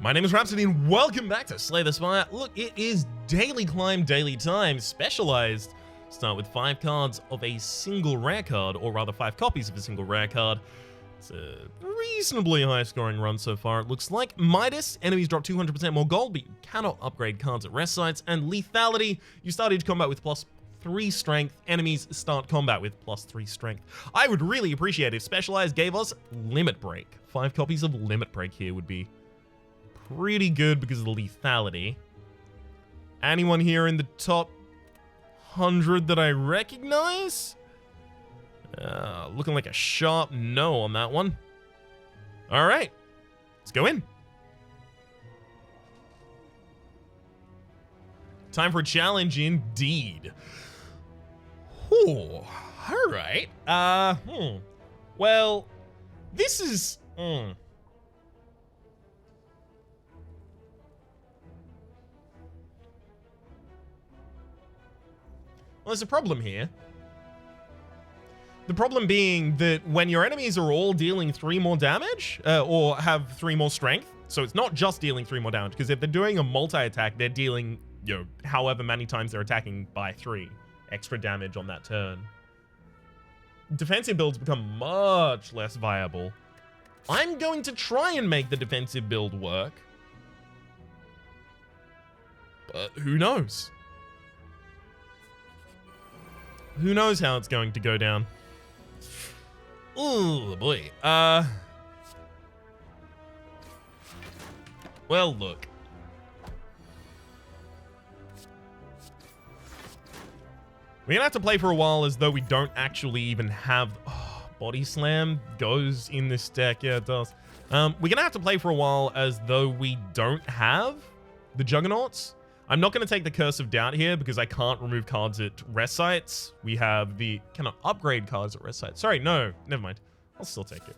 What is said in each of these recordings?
My name is Rhapsody and welcome back to Slay the Spire. Look, it is daily climb, daily time, specialized. Start with 5 cards of a single rare card, or rather 5 copies of a single rare card. It's a reasonably high scoring run so far, it looks like. Midas, enemies drop 200% more gold, but you cannot upgrade cards at rest sites. And lethality, you start each combat with +3 strength, enemies start combat with +3 strength. I would really appreciate if Specialized gave us Limit Break. 5 copies of Limit Break here would be pretty good because of the lethality. Anyone here in the top 100 that I recognize? Looking like a sharp no on that one. All right, let's go in. Time for a challenge indeed. Ooh, all right. Well, this is... Well, there's a problem here. The problem being that when your enemies are all dealing 3 more damage, or have 3 more strength, so it's not just dealing 3 more damage, because if they're doing a multi-attack, they're dealing, you know, however many times they're attacking by 3 extra damage on that turn. Defensive builds become much less viable. I'm going to try and make the defensive build work, but who knows? Who knows how it's going to go down? Oh boy. Well, look. We're gonna have to play for a while as though we don't actually even have... Body Slam goes in this deck. Yeah, it does. We're gonna have to play for a while as though we don't have the Juggernauts. I'm not going to take the Curse of Doubt here because I can't remove cards at rest sites. We have the... Cannot upgrade cards at rest sites. Sorry, no. Never mind. I'll still take it.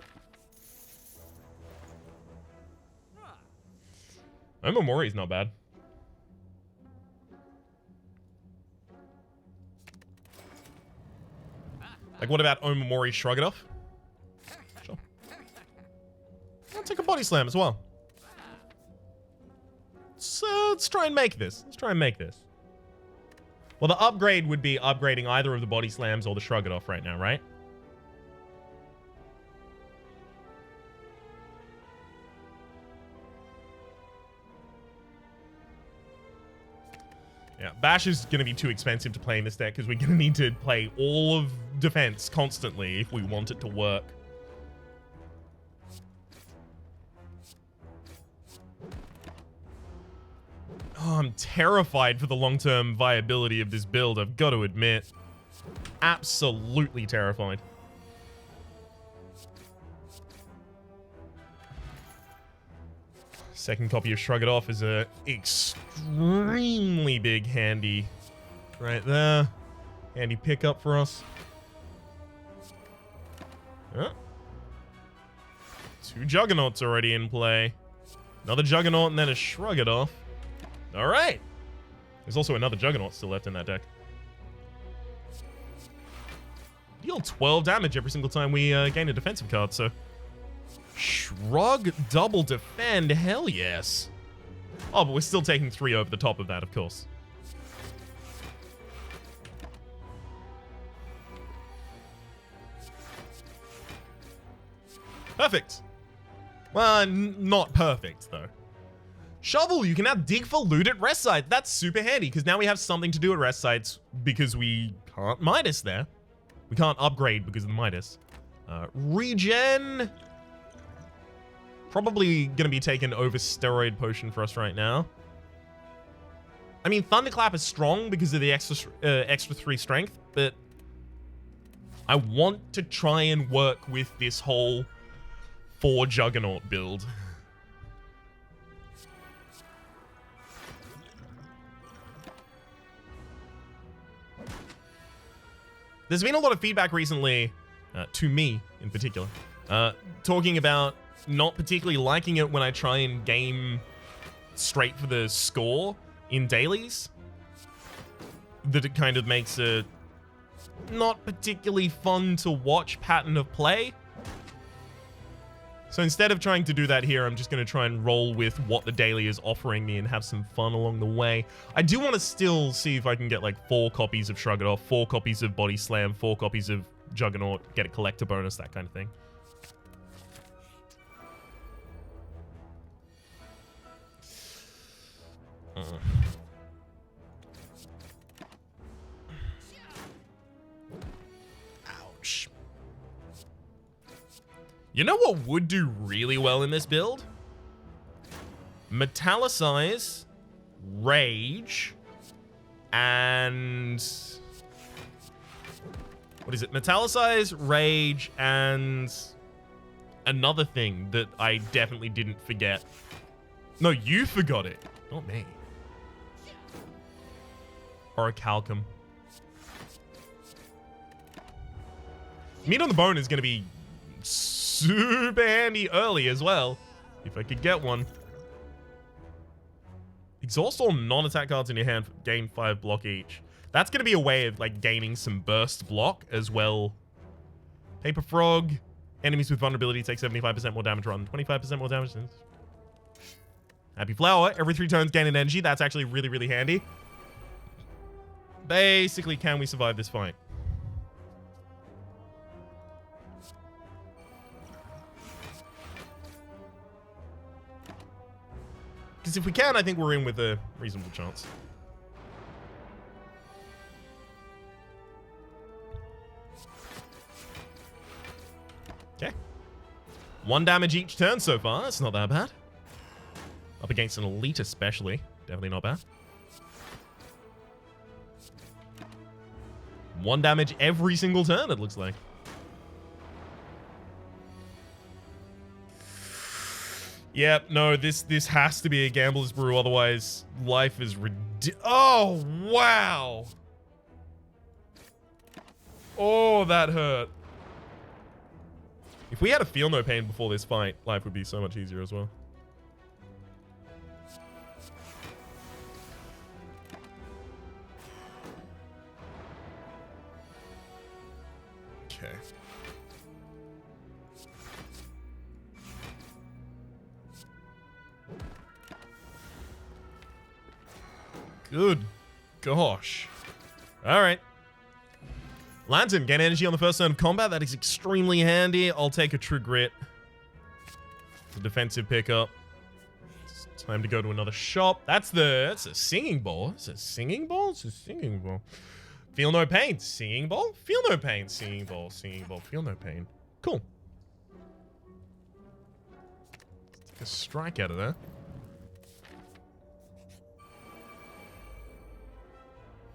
Omamori's not bad. Like, what about Omamori Shrug It Off? Sure. I'll take a Body Slam as well. So let's try and make this. Well, the upgrade would be upgrading either of the Body Slams or the Shrug It Off right now, right? Yeah, Bash is going to be too expensive to play in this deck because we're going to need to play all of defense constantly if we want it to work. Oh, I'm terrified for the long-term viability of this build, I've got to admit. Absolutely terrified. Second copy of Shrug It Off is a extremely big handy right there. Handy pickup for us. Oh. 2 Juggernauts already in play. Another Juggernaut and then a Shrug It Off. All right. There's also another Juggernaut still left in that deck. Deal 12 damage every single time we gain a defensive card, so... Shrug, double defend, hell yes. Oh, but we're still taking 3 over the top of that, of course. Perfect. Well, not perfect, though. Shovel, you can now dig for loot at rest sites. That's super handy, because now we have something to do at rest sites because we can't Midas there. We can't upgrade because of the Midas. Regen. Probably going to be taken over Steroid Potion for us right now. I mean, Thunderclap is strong because of the extra 3 strength, but I want to try and work with this whole 4 Juggernaut build. There's been a lot of feedback recently, to me in particular, talking about not particularly liking it when I try and game straight for the score in dailies. That it kind of makes a not particularly fun to watch pattern of play. So instead of trying to do that here, I'm just going to try and roll with what the daily is offering me and have some fun along the way. I do want to still see if I can get like 4 copies of Shrug It Off, 4 copies of Body Slam, 4 copies of Juggernaut, get a collector bonus, that kind of thing. Ouch. You know what would do really well in this build? Metallicize, Rage, and... what is it? Metallicize, Rage, and... another thing that I definitely didn't forget. No, you forgot it. Not me. Or a Calcum. Meat on the Bone is going to be super handy early as well, if I could get one. Exhaust all non-attack cards in your hand, gain 5 block each. That's going to be a way of like gaining some burst block as well. Paper Frog. Enemies with vulnerability take 75% more damage rather than 25% more damage. Happy Flower. Every 3 turns gain an energy. That's actually really, really handy. Basically, can we survive this fight? Because if we can, I think we're in with a reasonable chance. Okay. 1 damage each turn so far. That's not that bad. Up against an elite especially. Definitely not bad. 1 damage every single turn, it looks like. Yep, no, this has to be a Gambler's Brew, otherwise life is oh, wow! Oh, that hurt. If we had a Feel No Pain before this fight, life would be so much easier as well. Okay. Good gosh. All right. Lantern, gain energy on the first turn of combat. That is extremely handy. I'll take a True Grit. It's a defensive pickup. It's time to go to another shop. That's a singing ball. It's a singing ball? It's a singing ball. Feel No Pain. Singing ball? Feel No Pain. Singing ball. Singing ball. Feel No Pain. Cool. Let's take a strike out of there.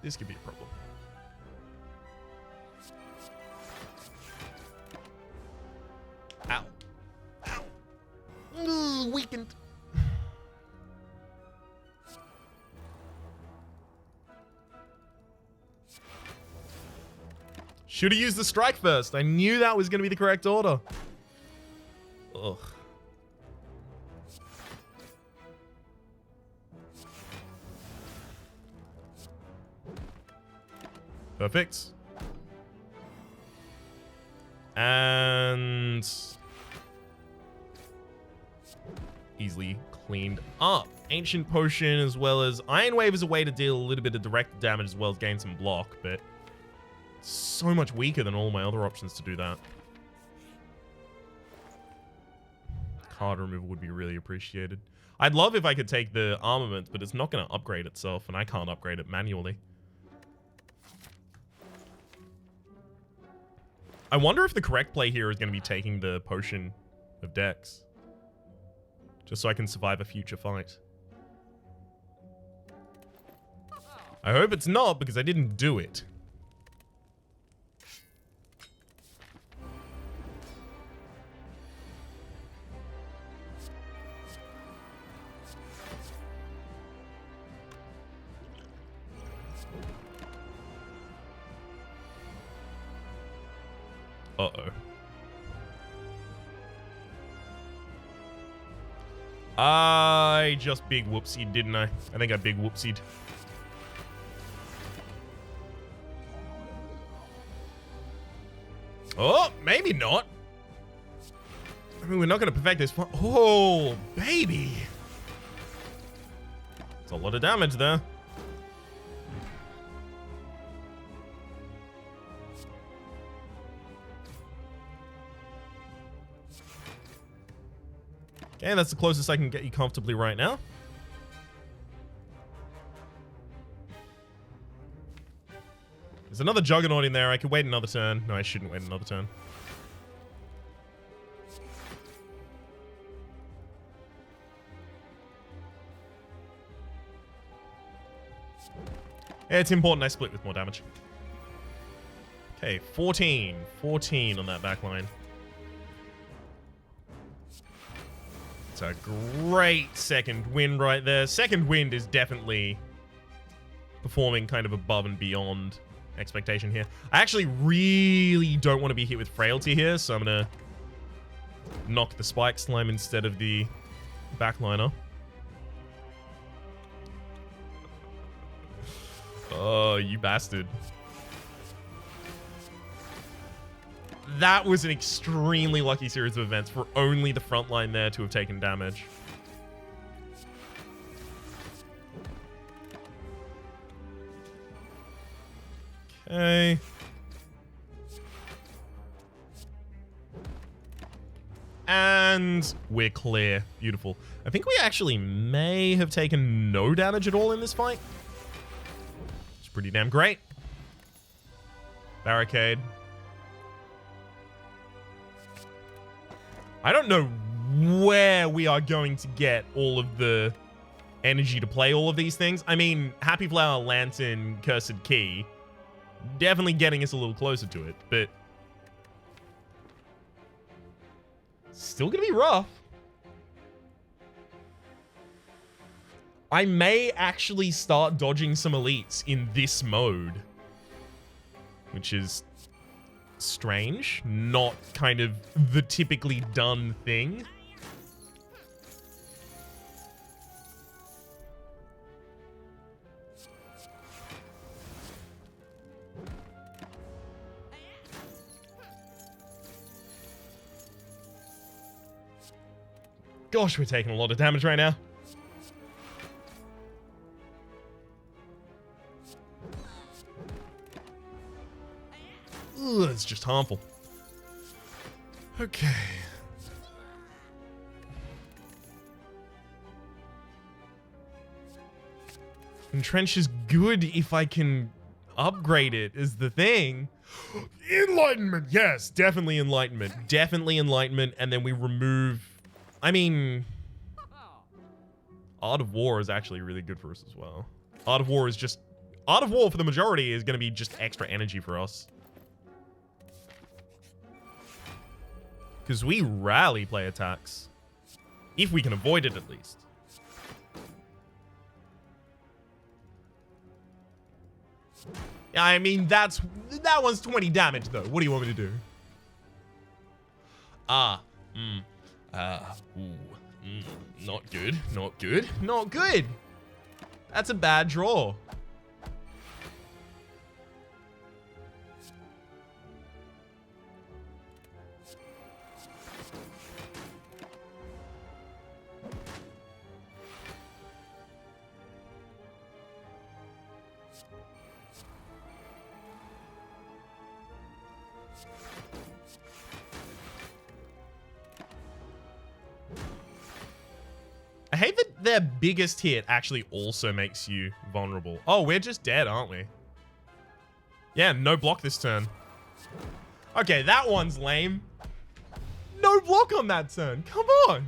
This could be a problem. Ow. Ow. Ooh, weakened. Should have used the strike first. I knew that was going to be the correct order. Ugh. Perfect. And easily cleaned up. Ancient Potion as well as Iron Wave is a way to deal a little bit of direct damage as well as gain some block, but so much weaker than all my other options to do that. Card removal would be really appreciated. I'd love if I could take the armament, but it's not going to upgrade itself, and I can't upgrade it manually. I wonder if the correct play here is going to be taking the Potion of Dex. Just so I can survive a future fight. I hope it's not, because I didn't do it. Uh-oh. I just big whoopsied, didn't I? I think I big whoopsied. Oh, maybe not. I mean, we're not going to perfect this. Oh, baby. It's a lot of damage there. Okay, that's the closest I can get you comfortably right now. There's another Juggernaut in there. I could wait another turn. No, I shouldn't wait another turn. Yeah, it's important I split with more damage. Okay, 14. 14 on that back line. It's a great second wind right there. Second wind is definitely performing kind of above and beyond expectation here. I actually really don't want to be hit with frailty here, so I'm going to knock the spike slime instead of the backliner. Oh, you bastard. That was an extremely lucky series of events for only the front line there to have taken damage. Okay. And we're clear. Beautiful. I think we actually may have taken no damage at all in this fight. It's pretty damn great. Barricade. I don't know where we are going to get all of the energy to play all of these things. I mean, Happy Flower, Lantern, Cursed Key, definitely getting us a little closer to it, but still gonna be rough. I may actually start dodging some elites in this mode, which is strange, not kind of the typically done thing. Gosh, we're taking a lot of damage right now. Ugh, it's just harmful. Okay. Entrench is good if I can upgrade it, is the thing. Enlightenment, yes, definitely Enlightenment. Definitely Enlightenment, and then we remove... I mean... Art of War is actually really good for us as well. Art of War is just... Art of War, for the majority, is going to be just extra energy for us. Because we rarely play attacks. If we can avoid it, at least. Yeah, I mean, that one's 20 damage, though. What do you want me to do? Not good. Not good. Not good. That's a bad draw. I hate that their biggest hit actually also makes you vulnerable. Oh, we're just dead, aren't we? Yeah, no block this turn. Okay, that one's lame. No block on that turn. Come on.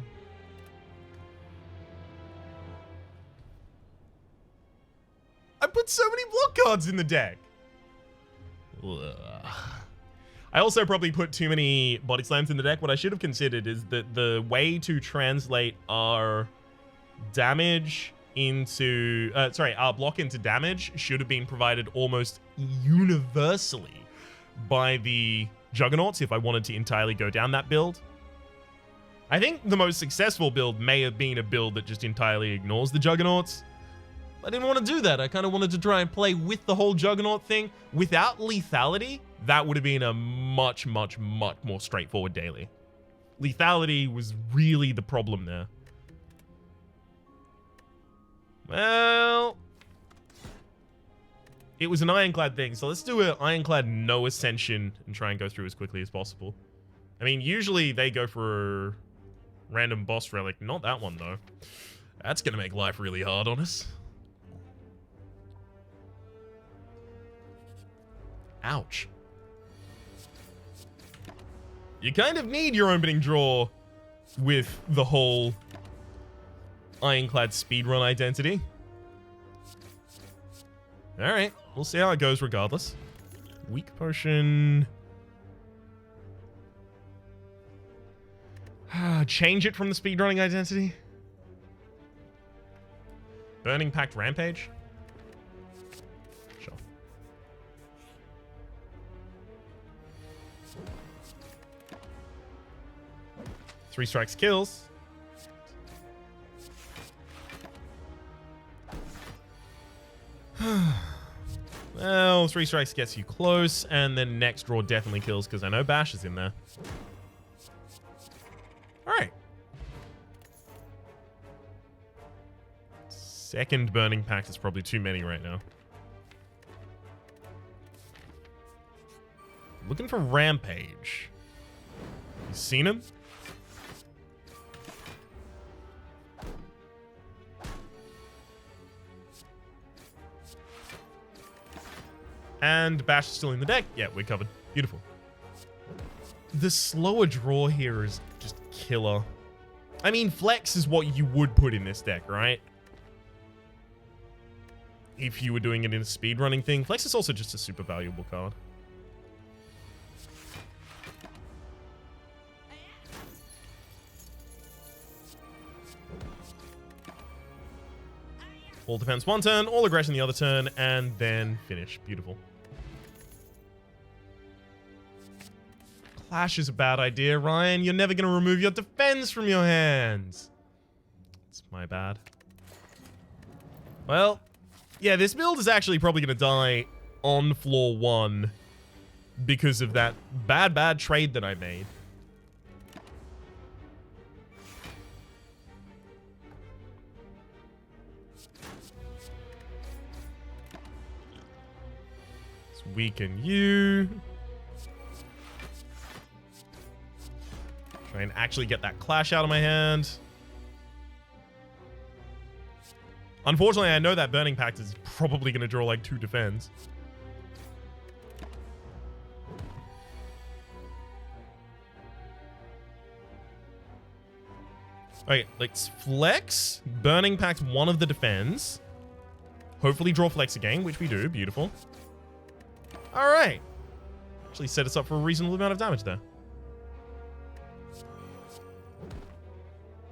I put so many block cards in the deck. Ugh. I also probably put too many body slams in the deck. What I should have considered is that the way to translate our damage into our block into damage should have been provided almost universally by the Juggernauts if I wanted to entirely go down that build. I think the most successful build may have been a build that just entirely ignores the Juggernauts. I didn't want to do that. I kind of wanted to try and play with the whole Juggernaut thing. Without lethality, that would have been a much, much, much more straightforward daily. Lethality was really the problem there. Well, it was an ironclad thing, so let's do an ironclad no ascension and try and go through as quickly as possible. I mean, usually they go for a random boss relic. Not that one, though. That's going to make life really hard on us. Ouch. You kind of need your opening draw with the whole ironclad speedrun identity. Alright, we'll see how it goes regardless. Weak potion. Change it from the speedrunning identity. Burning Pact Rampage. Sure. Three strikes kills. Well, three strikes gets you close, and then next draw definitely kills because I know Bash is in there. Alright. Second Burning Pact is probably too many right now. Looking for Rampage. You seen him? And Bash is still in the deck. Yeah, we're covered. Beautiful. The slower draw here is just killer. I mean, Flex is what you would put in this deck, right? If you were doing it in a speedrunning thing. Flex is also just a super valuable card. All defense one turn, all aggression the other turn, and then finish. Beautiful. Clash is a bad idea, Ryan. You're never going to remove your defense from your hands. It's my bad. Well, yeah, this build is actually probably going to die on floor 1 because of that bad trade that I made. Let's weaken you. Try and actually get that Clash out of my hand. Unfortunately, I know that Burning Pact is probably going to draw like 2 defense. Okay, let's Flex. Burning Pact one of the defense. Hopefully draw Flex again, which we do. Beautiful. Alright. Actually set us up for a reasonable amount of damage there.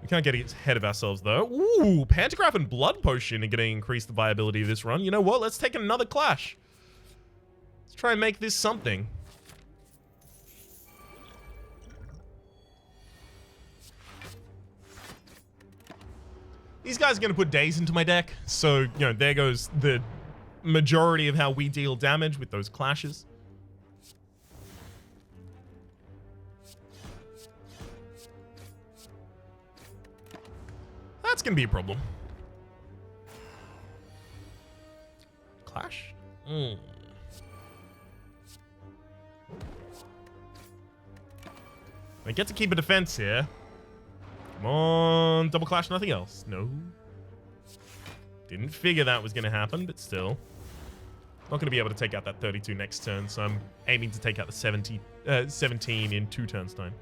We can't get ahead of ourselves, though. Ooh, Pantograph and Blood Potion are going to increase the viability of this run. You know what? Let's take another Clash. Let's try and make this something. These guys are going to put Daze into my deck. So, you know, there goes the majority of how we deal damage with those Clashes. That's going to be a problem. Clash? I get to keep a defense here. Come on. Double Clash, nothing else. No. Didn't figure that was going to happen, but still. Not going to be able to take out that 32 next turn, so I'm aiming to take out the 17 in 2 turns' time.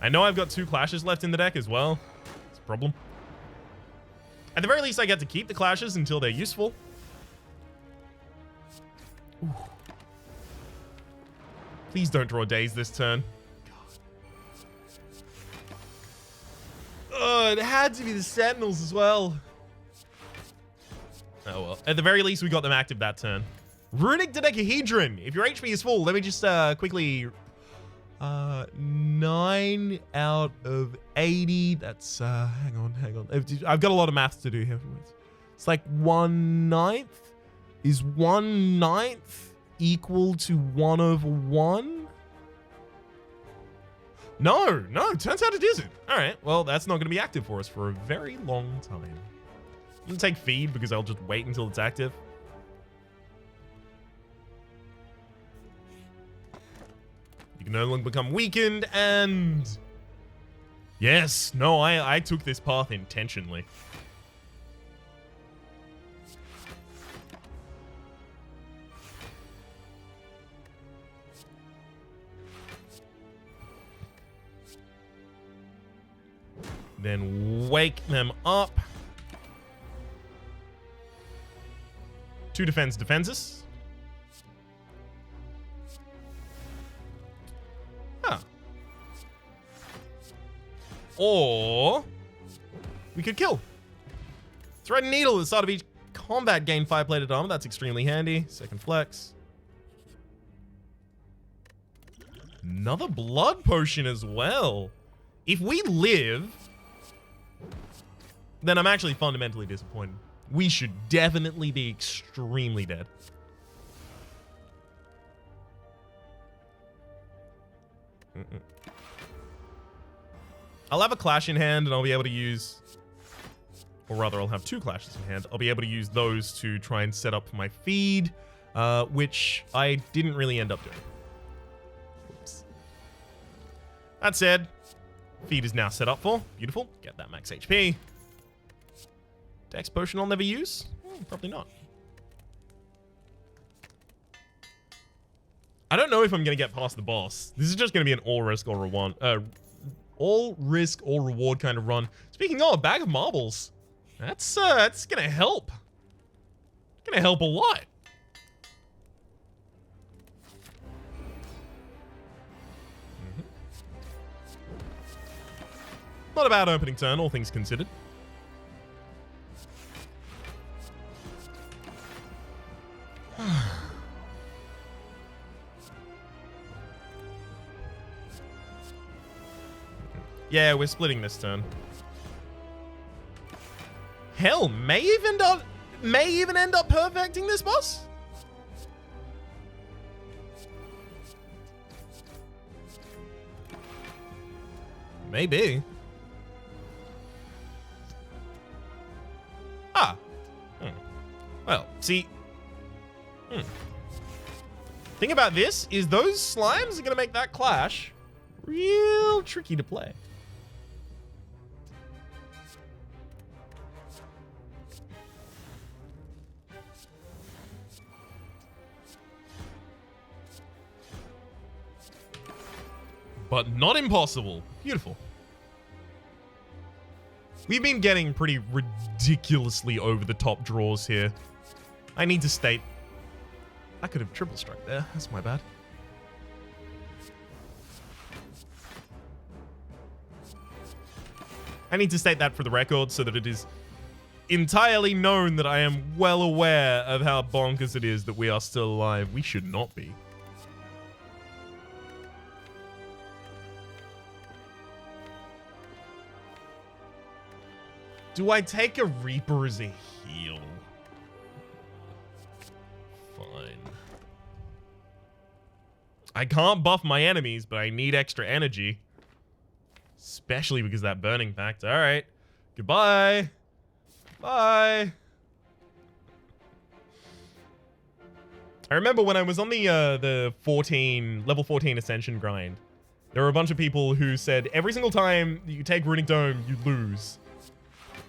I know I've got 2 Clashes left in the deck as well. It's a problem. At the very least, I get to keep the Clashes until they're useful. Ooh. Please don't draw Daze this turn. Oh, it had to be the Sentinels as well. Oh well. At the very least, we got them active that turn. Runic Dodecahedron. If your HP is full, let me just quickly... 9 out of 80. That's, hang on. I've got a lot of maths to do here. It's like 1/9. Is 1/9 equal to 1/1? No, turns out it isn't. All right, well, that's not going to be active for us for a very long time. I'm going to take feed because I'll just wait until it's active. You can no longer become weakened, and... Yes, no, I took this path intentionally. Then wake them up. 2 defends us. Huh. Or we could kill. Thread and needle at the start of each combat gain 5 plated armor. That's extremely handy. Second flex. Another blood potion as well. If we live, then I'm actually fundamentally disappointed. We should definitely be extremely dead. I'll have a clash in hand and I'll be able to use, or rather I'll have 2 clashes in hand. I'll be able to use those to try and set up my feed, which I didn't really end up doing. Oops. That said, feed is now set up for. Beautiful. Get that max HP. Dex potion I'll never use? Probably not. I don't know if I'm going to get past the boss. This is just going to be an all risk or reward kind of run. Speaking of, a bag of marbles. That's going to help. Going to help a lot. Not a bad opening turn, all things considered. Yeah, we're splitting this turn. Hell, may even end up perfecting this boss. Maybe. Ah. Well, see. Thing about this is those slimes are going to make that clash real tricky to play. But not impossible. Beautiful. We've been getting pretty ridiculously over the top draws here. I need to state, I could have triple struck there. That's my bad. I need to state that for the record so that it is entirely known that I am well aware of how bonkers it is that we are still alive. We should not be. Do I take a Reaper as a heal? Fine. I can't buff my enemies, but I need extra energy. Especially because of that burning pact. All right. Goodbye. Bye. I remember when I was on the level 14 Ascension grind, there were a bunch of people who said every single time you take Runic Dome, you lose.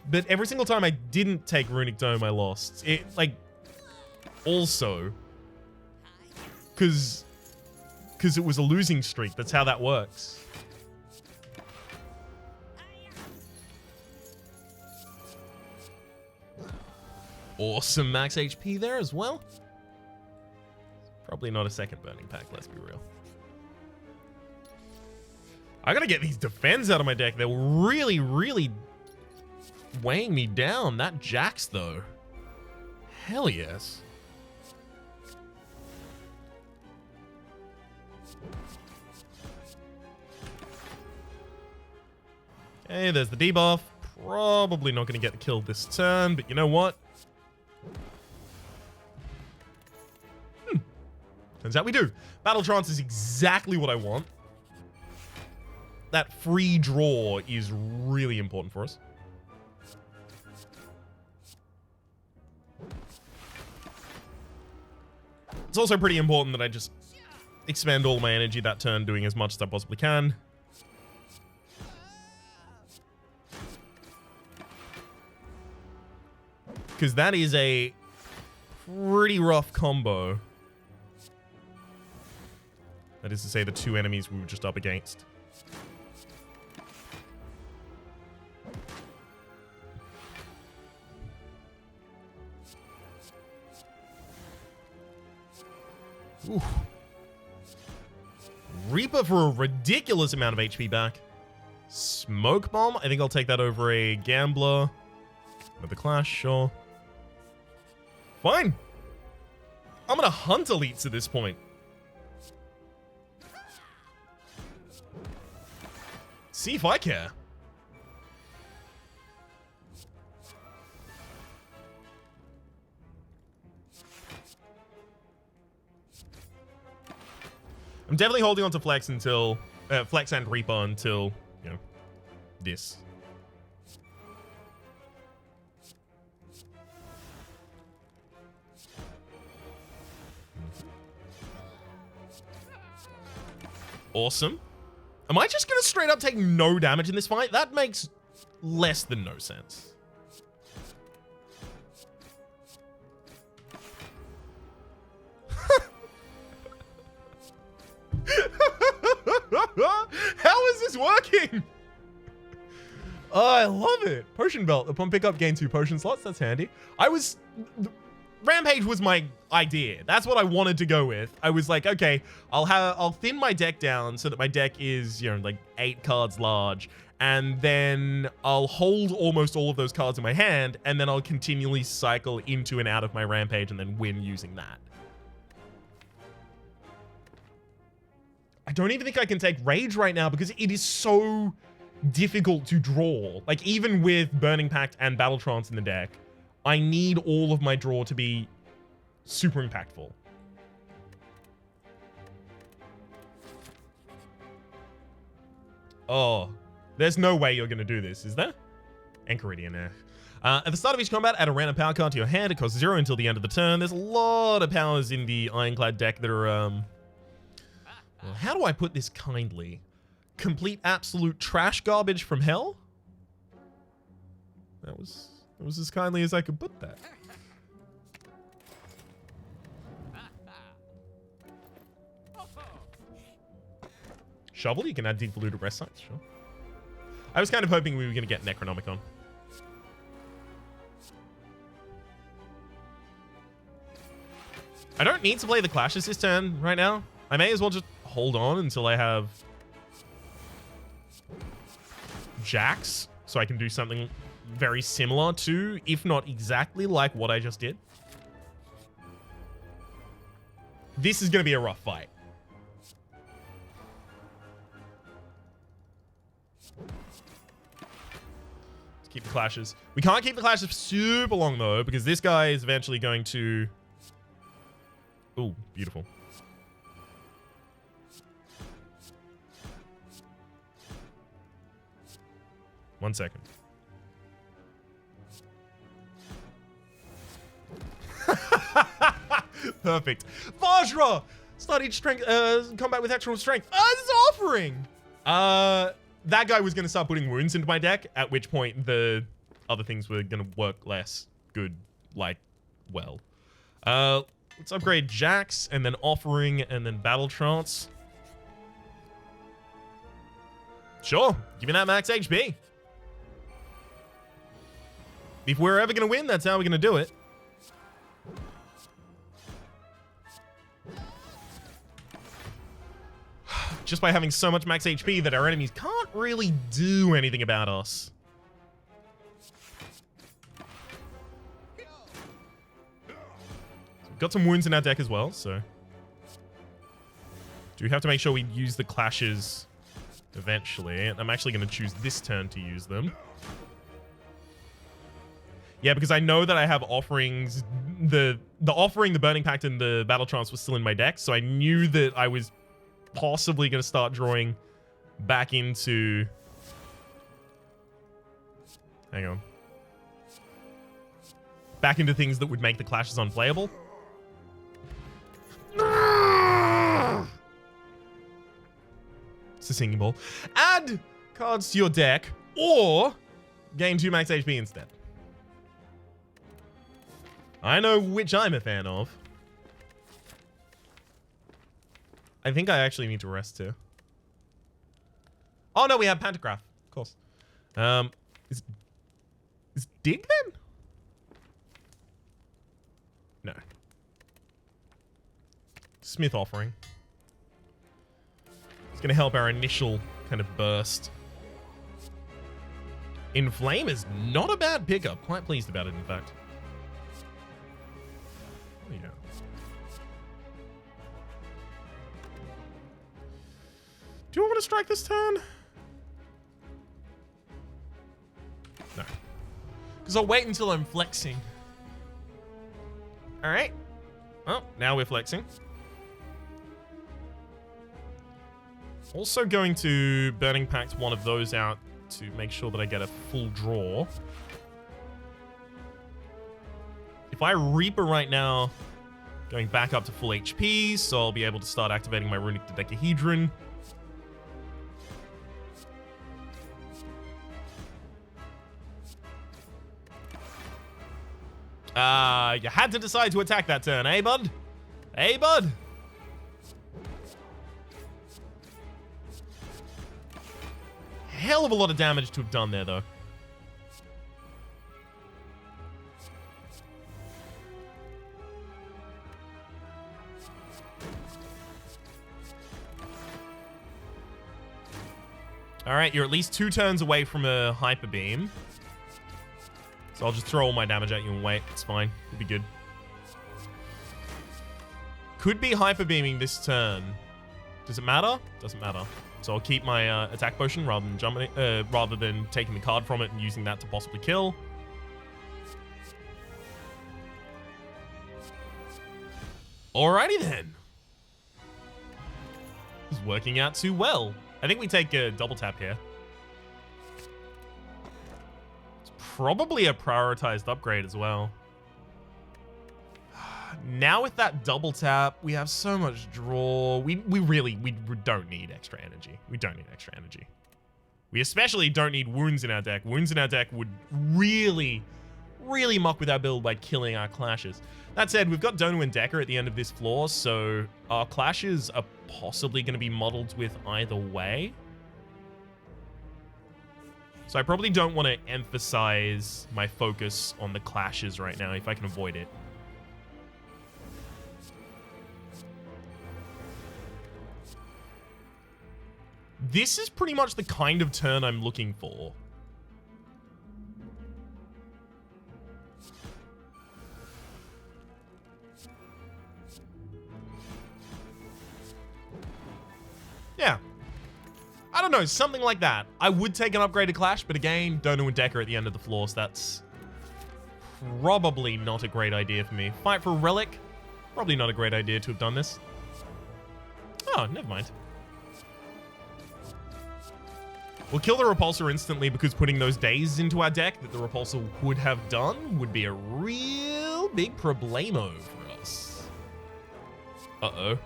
But every single time I didn't take Runic Dome, I lost. It, like, also, because it was a losing streak. That's how that works. Awesome max HP there as well. Probably not a second burning pack, let's be real. I gotta get these defends out of my deck. They're really, really weighing me down. That Jax, though. Hell yes. Okay, there's the debuff. Probably not going to get the kill this turn, but you know what? Turns out we do. Battle Trance is exactly what I want. that free draw is really important for us. It's also pretty important that I just expend all my energy that turn doing as much as I possibly can. Because that is a pretty rough combo. That is to say, the two enemies we were just up against. Ooh. Reaper for a ridiculous amount of HP back. Smoke Bomb? I think I'll take that over a Gambler. Another Clash, sure. Fine. I'm gonna hunt elites at this point. See if I care. I'm definitely holding on to Flex until Flex and Reaper until, you know, this. Awesome. Am I just gonna straight up take no damage in this fight? That makes less than no sense. How is this working? Oh, I love it. Potion belt. Upon pickup, gain 2 potion slots. That's handy. Rampage was my idea. That's what I wanted to go with. I was like, okay, I'll thin my deck down so that my deck is, you know, like 8 cards large, and then I'll hold almost all of those cards in my hand, and then I'll continually cycle into and out of my Rampage and then win using that. I don't even think I can take Rage right now because it is so difficult to draw. Like, even with Burning Pact and Battle Trance in the deck, I need all of my draw to be super impactful. Oh, there's no way you're going to do this, is there? Enchiridion. At the start of each combat, add a random power card to your hand. It costs 0 until the end of the turn. There's a lot of powers in the Ironclad deck that are, well, how do I put this kindly? Complete absolute trash garbage from hell? That was as kindly as I could put that. Shovel, you can add Deep Blue to rest sites, sure. I was kind of hoping we were going to get Necronomicon. I don't need to play the Clashes this turn right now. I may as well just hold on until I have Jax, so I can do something very similar to, if not exactly like what I just did. This is going to be a rough fight. Let's keep the Clashes. We can't keep the Clashes for super long, though, because this guy is eventually going to... Ooh, beautiful. One second. Perfect. Vajra! Studied strength, combat with actual strength. This is offering! That guy was going to start putting wounds into my deck, at which point the other things were going to work less good, like, well. Let's upgrade Jax, and then Offering, and then Battle Trance. Sure, give me that max HP. If we're ever going to win, that's how we're going to do it. Just by having so much max HP that our enemies can't really do anything about us. So we've got some wounds in our deck as well, so... Do we have to make sure we use the Clashes eventually? I'm actually going to choose this turn to use them. Yeah, because I know that I have offerings. The Offering, the Burning Pact, and the Battle Trance was still in my deck, so I knew that I was possibly going to start drawing back into... Hang on. Back into things that would make the clashes unplayable. It's a singing ball. Add cards to your deck or gain 2 max HP instead. I know which I'm a fan of. I think I actually need to rest too. Oh no, we have Pantograph, of course. Is Dig then? No. Smith Offering. It's gonna help our initial kind of burst. Inflame is not a bad pickup. Quite pleased about it, in fact. There you go. Do you want me to strike this turn? No. Because I'll wait until I'm flexing. Alright. Oh, now we're flexing. Also going to Burning Pact one of those out to make sure that I get a full draw. If I Reaper right now, going back up to full HP, so I'll be able to start activating my Runic Dodecahedron. You had to decide to attack that turn, eh, bud? Hey, bud? Hell of a lot of damage to have done there, though. Alright, you're at least 2 turns away from a Hyper Beam. So I'll just throw all my damage at you and wait. It's fine. It'll be good. Could be Hyper Beaming this turn. Does it matter? Doesn't matter. So I'll keep my attack potion rather than jumping, rather than taking the card from it and using that to possibly kill. Alrighty then. This is working out too well. I think we take a double tap here. It's probably a prioritized upgrade as well. Now with that double tap, we have so much draw. We don't need extra energy. We don't need extra energy. We especially don't need wounds in our deck. Wounds in our deck would really muck with our build by killing our clashes. That said, we've got Donu and Decker at the end of this floor, so our clashes are possibly going to be modeled with either way. So I probably don't want to emphasize my focus on the clashes right now if I can avoid it. This is pretty much the kind of turn I'm looking for. Yeah. I don't know, something like that. I would take an upgraded Clash, but again, Donu and Decker at the end of the floor, so that's probably not a great idea for me. Fight for a Relic? Probably not a great idea to have done this. Oh, never mind. We'll kill the Repulsor instantly because putting those days into our deck that the Repulsor would have done would be a real big problemo for us. Uh-oh.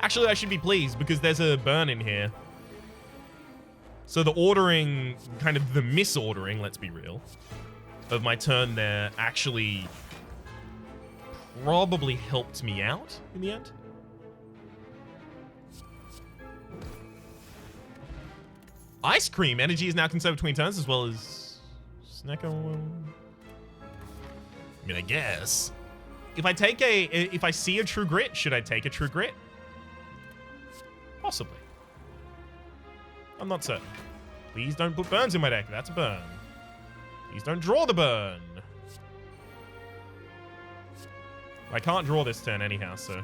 Actually, I should be pleased because there's a burn in here. So the ordering, kind of the misordering, let's be real, of my turn there actually probably helped me out in the end. Ice Cream energy is now conserved between turns as well as Snecko. I mean, I guess. If I see a True Grit, should I take a True Grit? Possibly. I'm not certain. Please don't put burns in my deck. That's a burn. Please don't draw the burn. I can't draw this turn anyhow, so.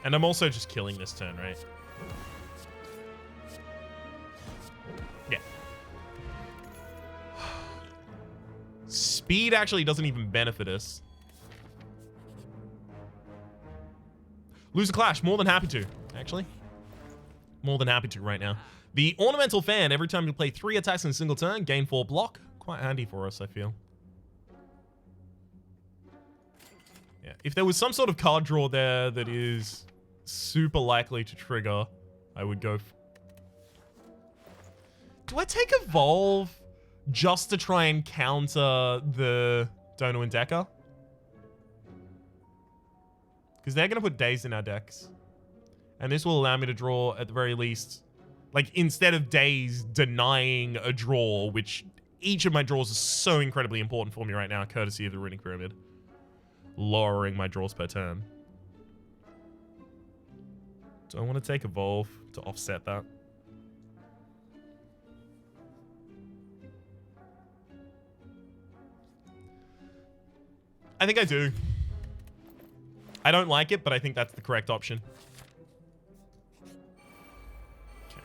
And I'm also just killing this turn, right? Yeah. Speed actually doesn't even benefit us. Lose a clash. More than happy to, actually. More than happy to right now. The Ornamental Fan, every time you play 3 attacks in a single turn, gain 4 block. Quite handy for us, I feel. Yeah, if there was some sort of card draw there that is super likely to trigger, I would go... Do I take Evolve just to try and counter the Dono and Decker? Because they're going to put Daze in our decks. And this will allow me to draw, at the very least, like, instead of Daze denying a draw, which each of my draws is so incredibly important for me right now, courtesy of the Runic Pyramid. Lowering my draws per turn. Do I want to take Evolve to offset that? I think I do. I don't like it, but I think that's the correct option. Okay.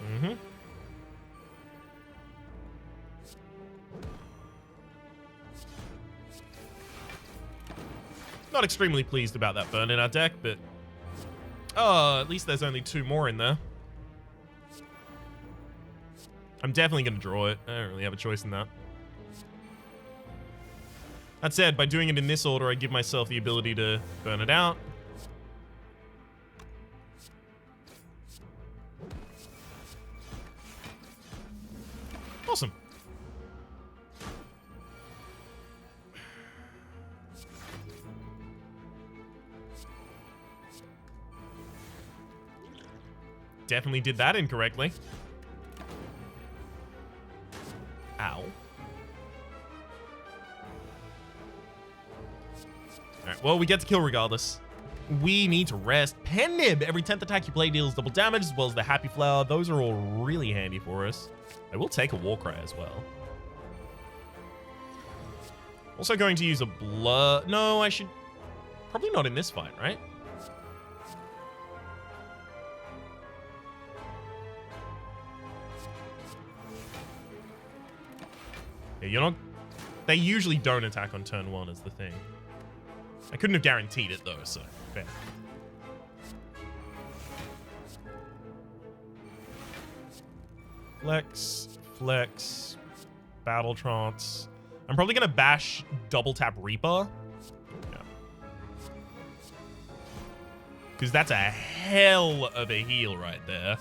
Mm-hmm. Not extremely pleased about that burn in our deck, but... Oh, at least there's only 2 more in there. I'm definitely going to draw it. I don't really have a choice in that. That said, by doing it in this order, I give myself the ability to burn it out. Awesome. Definitely did that incorrectly. Ow. Alright, well, we get to kill regardless. We need to rest. Pen Nib! Every 10th attack you play deals double damage, as well as the Happy Flower. Those are all really handy for us. I will take a Warcry as well. Also going to use a Blur... No, I should... Probably not in this fight, right? Yeah, you're not... They usually don't attack on turn 1 is the thing. I couldn't have guaranteed it though, so fair. Flex, flex, battle trance. I'm probably gonna bash double tap Reaper. Yeah. Because that's a hell of a heal right there.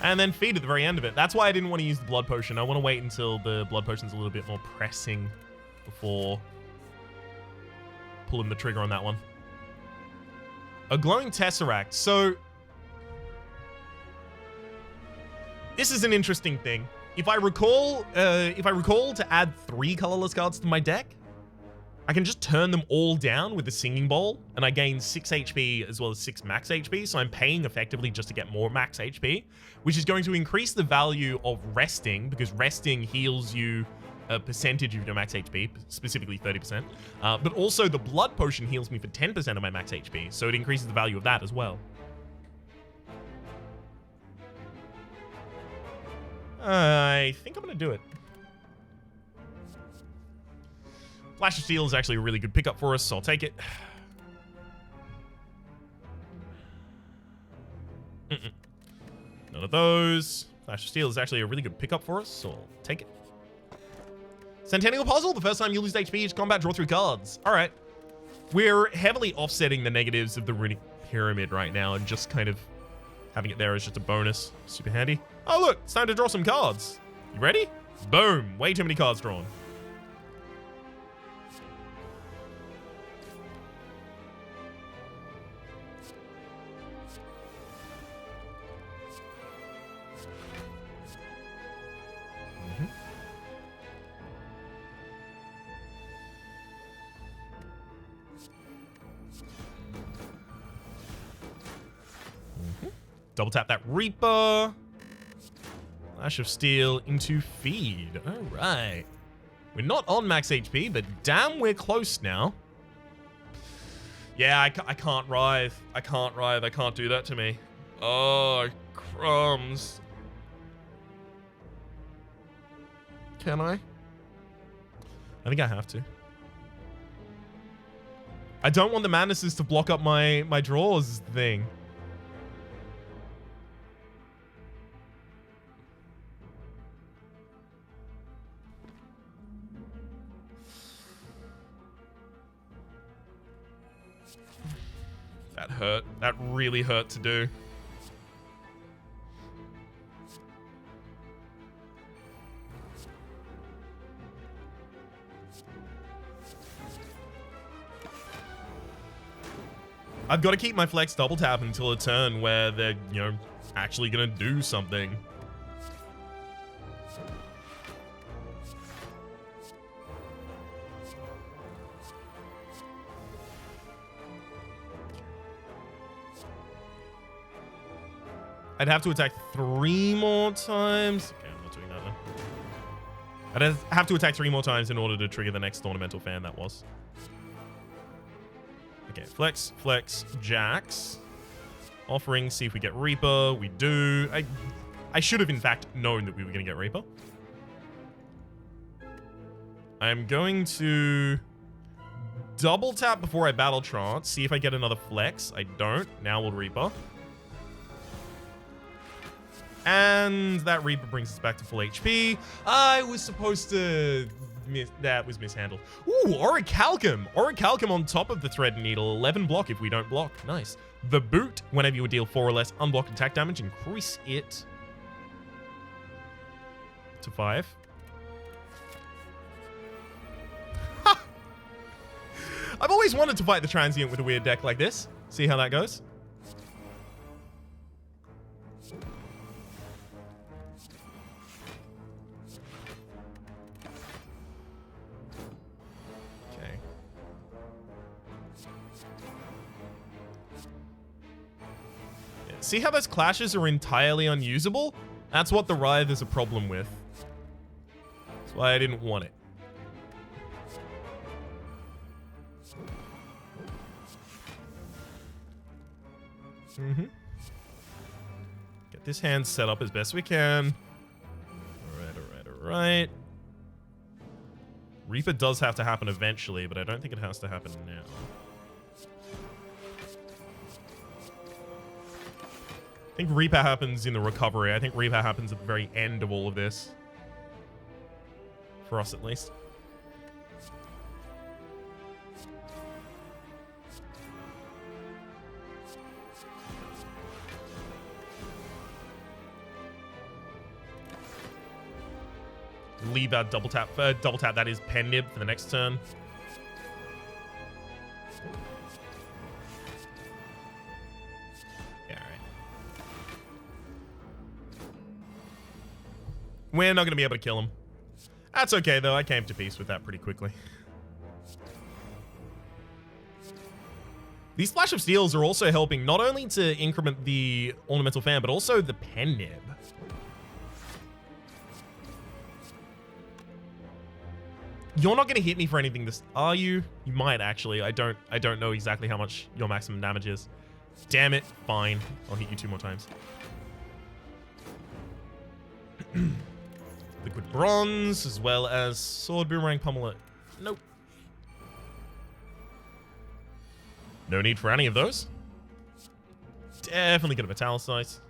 And then feed at the very end of it. That's why I didn't want to use the blood potion. I want to wait until the blood potion's a little bit more pressing before pulling the trigger on that one. A glowing tesseract. So this is an interesting thing. If I recall to add 3 colorless cards to my deck, I can just turn them all down with the Singing Bowl, and I gain 6 HP as well as 6 max HP, so I'm paying effectively just to get more max HP, which is going to increase the value of resting, because resting heals you a percentage of your max HP, specifically 30%, but also the blood potion heals me for 10% of my max HP, so it increases the value of that as well. I think I'm going to do it. Flash of Steel is actually a really good pickup for us, so I'll take it. None of those. Flash of Steel is actually a really good pickup for us, so I'll take it. Centennial Puzzle, the first time you lose HP each combat, draw 3 cards. All right. We're heavily offsetting the negatives of the Runic Pyramid right now and just kind of having it there as just a bonus. Super handy. Oh, look, it's time to draw some cards. You ready? Boom. Way too many cards drawn. Double tap that Reaper. Flash of Steel into feed. All right. We're not on max HP, but damn, we're close now. Yeah, I can't writhe. I can't writhe. I can't do that to me. Oh, crumbs. Can I? I think I have to. I don't want the madnesses to block up my draws is the thing. That hurt. That really hurt to do. I've got to keep my flex double tap until a turn where they're, you know, actually going to do something. I'd have to attack 3 more times. Okay, I'm not doing that then. I'd have to attack 3 more times in order to trigger the next ornamental fan that was. Okay, flex, flex, Jax. Offering, see if we get Reaper. We do. I should have, in fact, known that we were going to get Reaper. I'm going to double tap before I battle trance. See if I get another flex. I don't. Now we'll Reaper. And that Reaper brings us back to full HP. I was supposed to... That was mishandled. Ooh, Orichalcum. Orichalcum on top of the Thread Needle. 11 block if we don't block. Nice. The Boot. Whenever you deal 4 or less unblocked attack damage, increase it to 5. I've always wanted to fight the Transient with a weird deck like this. See how that goes. See how those clashes are entirely unusable? That's what the Writhe is a problem with. That's why I didn't want it. Get this hand set up as best we can. Alright. Reaper does have to happen eventually, but I don't think it has to happen now. I think Reaper happens in the recovery. I think Reaper happens at the very end of all of this. For us, at least. Leave that double tap that is pen nib for the next turn. We're not going to be able to kill him. That's okay, though. I came to peace with that pretty quickly. These Flash of Steels are also helping not only to increment the Ornamental Fan, but also the Pen Nib. You're not going to hit me for anything this... Are you? You might, actually. I don't know exactly how much your maximum damage is. Damn it. Fine. I'll hit you 2 more times. Liquid Bronze, as well as Sword Boomerang Pummeler. Nope. No need for any of those. Definitely gonna Metallicize.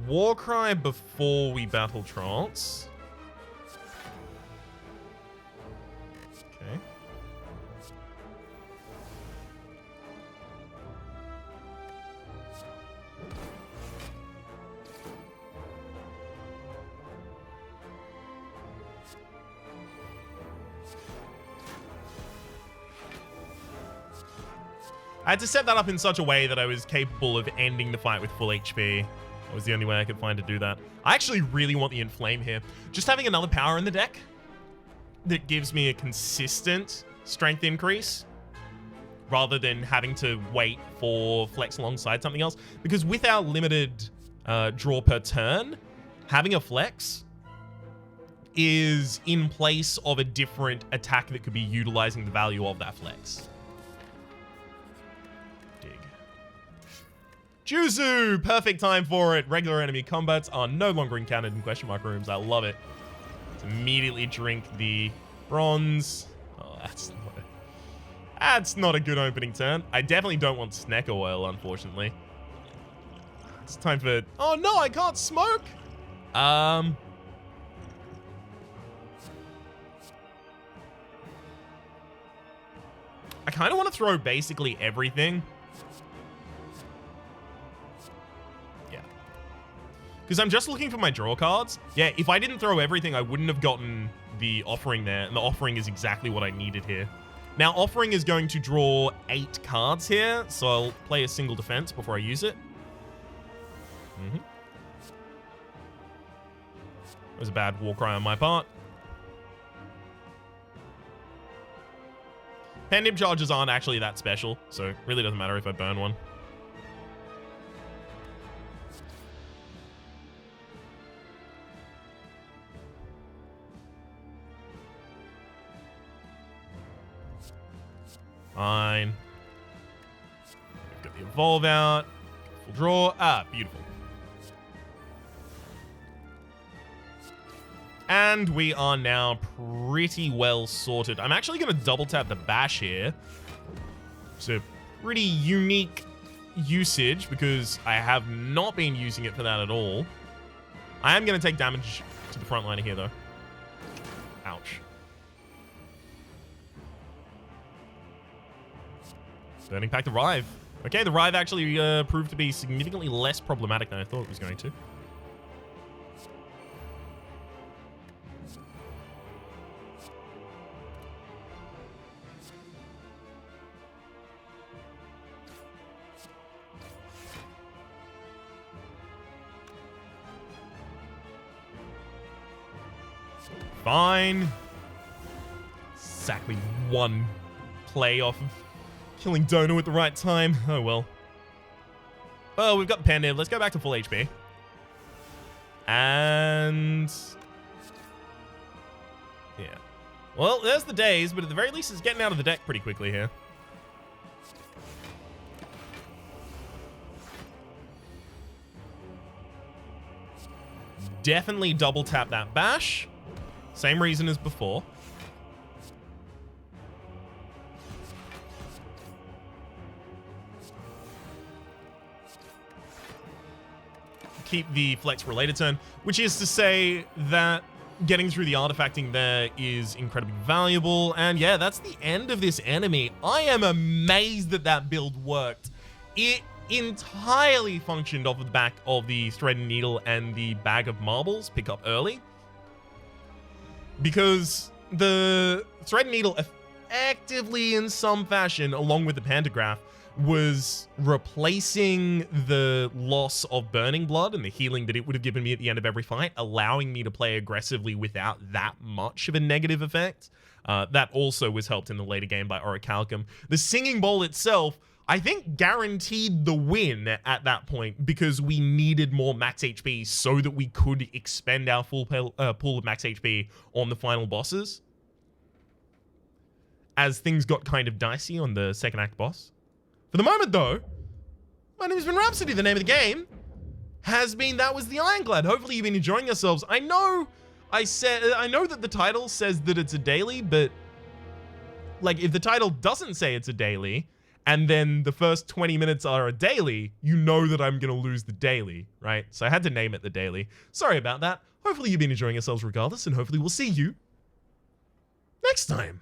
Warcry before we battle Trance. Okay. I had to set that up in such a way that I was capable of ending the fight with full HP. That was the only way I could find to do that. I actually really want the Inflame here. Just having another power in the deck that gives me a consistent strength increase rather than having to wait for flex alongside something else. Because with our limited draw per turn, having a flex is in place of a different attack that could be utilizing the value of that flex. Dig. Juzu! Perfect time for it. Regular enemy combats are no longer encountered in question mark rooms. I love it. Let's immediately drink the bronze. Oh, that's not a good opening turn. I definitely don't want Snecker Oil, unfortunately. It's time for... Oh, no, I can't smoke! I kind of want to throw basically everything. Yeah. Because I'm just looking for my draw cards. Yeah, if I didn't throw everything, I wouldn't have gotten the offering there. And the offering is exactly what I needed here. Now, offering is going to draw 8 cards here. So I'll play a single defense before I use it. That was a bad war cry on my part. Pending charges aren't actually that special, so it really doesn't matter if I burn one. Fine. We've got the evolve out. Full draw. Ah, beautiful. And we are now pretty well sorted. I'm actually going to double tap the bash here. It's a pretty unique usage because I have not been using it for that at all. I am going to take damage to the front liner here, though. Ouch. Burning back the Rive. Okay, the Rive actually proved to be significantly less problematic than I thought it was going to. Fine. Exactly one play off of killing Dono at the right time. Oh, well. Well, we've got the Pandiv. Let's go back to full HP. And... yeah. Well, there's the days, but at the very least, it's getting out of the deck pretty quickly here. Definitely double tap that bash. Same reason as before. Keep the flex related turn, which is to say that getting through the artifacting there is incredibly valuable. And yeah, that's the end of this enemy. I am amazed that that build worked. It entirely functioned off of the back of the thread and needle and the bag of marbles pick up early. Because the thread and needle effectively in some fashion, along with the pantograph, was replacing the loss of burning blood and the healing that it would have given me at the end of every fight, allowing me to play aggressively without that much of a negative effect. That also was helped in the later game by Orichalcum. The Singing Bowl itself, I think, guaranteed the win at that point because we needed more max HP so that we could expend our full pool of max HP on the final bosses. As things got kind of dicey on the second act boss. For the moment, though, my name has been Rhapsody. The name of the game has been That Was the Ironclad. Hopefully you've been enjoying yourselves. I know that the title says that it's a daily, but like if the title doesn't say it's a daily, and then the first 20 minutes are a daily, you know that I'm going to lose the daily, right? So I had to name it the daily. Sorry about that. Hopefully you've been enjoying yourselves regardless, and hopefully we'll see you next time.